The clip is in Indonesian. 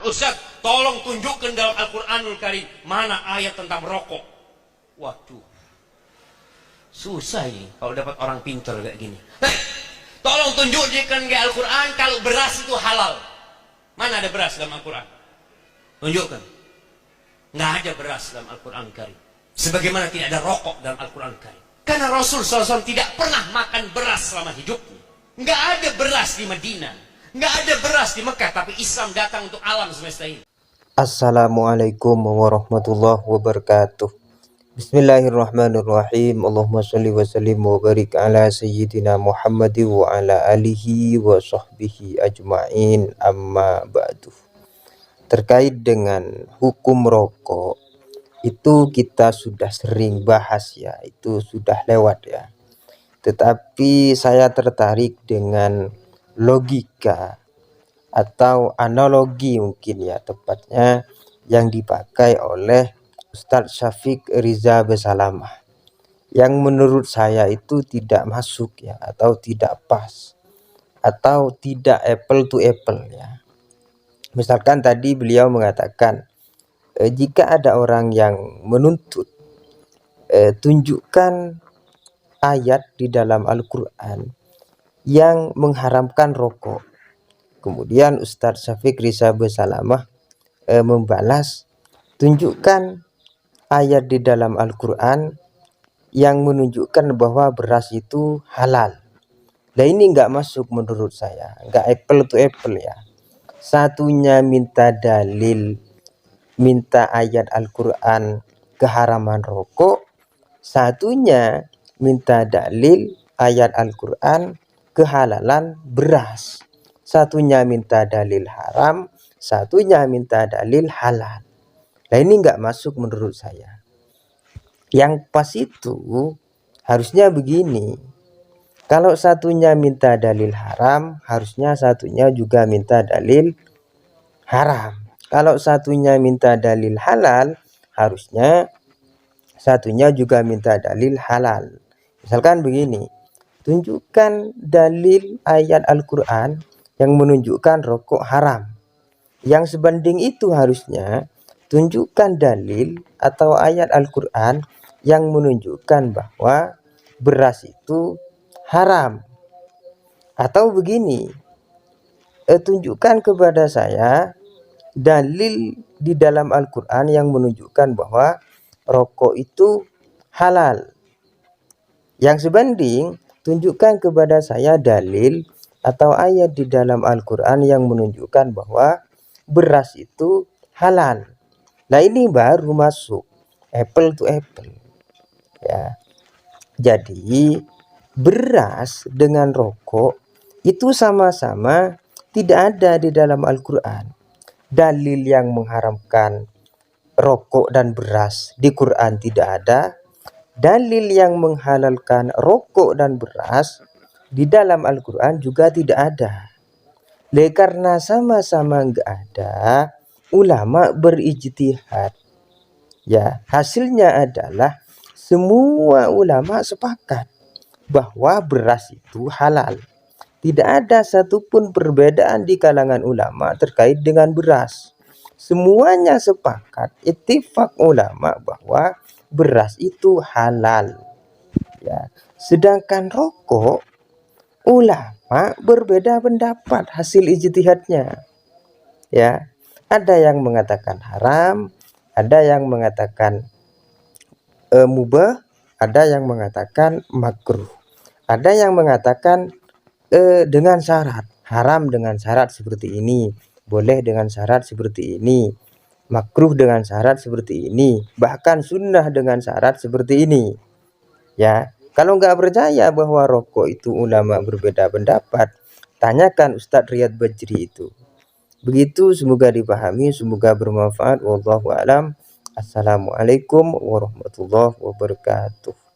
Ustaz, tolong tunjukkan dalam Al-Quranul Karim mana ayat tentang rokok. Waduh, susah ini kalau dapat orang pintar kayak gini. Tolong tunjukkan ke Al-Quran kalau beras itu halal. Mana ada beras dalam Al-Quran? Tunjukkan. Nggak ada beras dalam Al-Quran Karim. Sebagaimana tidak ada rokok dalam Al-Quran Karim. Karena Rasul SAW tidak pernah makan beras selama hidupnya. Nggak ada beras di Madinah, nggak ada beras di Mekah, tapi Islam datang untuk alam semesta ini. Assalamualaikum warahmatullahi wabarakatuh. Bismillahirrahmanirrahim. Allahumma sholli wa sallim wa barik ala sayyidina Muhammad wa ala alihi wa sahbihi ajma'in, amma ba'du. Terkait dengan hukum rokok, itu kita sudah sering bahas ya, itu sudah lewat ya. Tetapi saya tertarik dengan logika atau analogi mungkin ya tepatnya yang dipakai oleh Ustadz Syafiq Riza Besalamah, yang menurut saya itu tidak masuk ya, atau tidak pas, atau tidak apple to apple ya. Misalkan tadi beliau mengatakan jika ada orang yang menuntut tunjukkan ayat di dalam Al-Quran yang mengharamkan rokok. Kemudian Ustadz Syafiq Riza Besalamah membalas, tunjukkan ayat di dalam Al-Quran yang menunjukkan bahwa beras itu halal. Nah ini nggak masuk menurut saya, nggak apple to apple ya. Satunya minta dalil, minta ayat Al-Quran keharaman rokok, satunya minta dalil ayat Al-Quran kehalalan beras. Satunya minta dalil haram, satunya minta dalil halal. Nah ini nggak masuk menurut saya. Yang pas itu harusnya begini. Kalau satunya minta dalil haram, harusnya satunya juga minta dalil haram. Kalau satunya minta dalil halal, harusnya satunya juga minta dalil halal. Misalkan begini, tunjukkan dalil ayat Al-Quran yang menunjukkan rokok haram. Yang sebanding itu harusnya tunjukkan dalil atau ayat Al-Quran yang menunjukkan bahwa beras itu haram. Atau begini, tunjukkan kepada saya dalil di dalam Al-Quran yang menunjukkan bahwa rokok itu halal. Yang sebanding, tunjukkan kepada saya dalil atau ayat di dalam Al-Quran yang menunjukkan bahwa beras itu halal. Nah ini baru masuk apple to apple ya. Jadi beras dengan rokok itu sama-sama tidak ada di dalam Al-Quran. Dalil yang mengharamkan rokok dan beras di Quran tidak ada. Dalil yang menghalalkan rokok dan beras di dalam Al-Quran juga tidak ada. Karena sama-sama enggak ada, ulama berijtihad. Ya, hasilnya adalah semua ulama sepakat bahwa beras itu halal. Tidak ada satupun perbedaan di kalangan ulama terkait dengan beras. Semuanya sepakat, ittifaq ulama bahwa beras itu halal ya. Sedangkan rokok ulama berbeda pendapat hasil ijtihadnya ya. Ada yang mengatakan haram, ada yang mengatakan mubah, ada yang mengatakan makruh, ada yang mengatakan dengan syarat, haram dengan syarat seperti ini, boleh dengan syarat seperti ini, makruh dengan syarat seperti ini, bahkan sunnah dengan syarat seperti ini ya. Kalau nggak percaya bahwa rokok itu ulama berbeda pendapat, tanyakan Ustadz Riyad Bajri itu. Begitu, semoga dipahami, semoga bermanfaat. Wallahu a'lam. Assalamualaikum warahmatullahi wabarakatuh.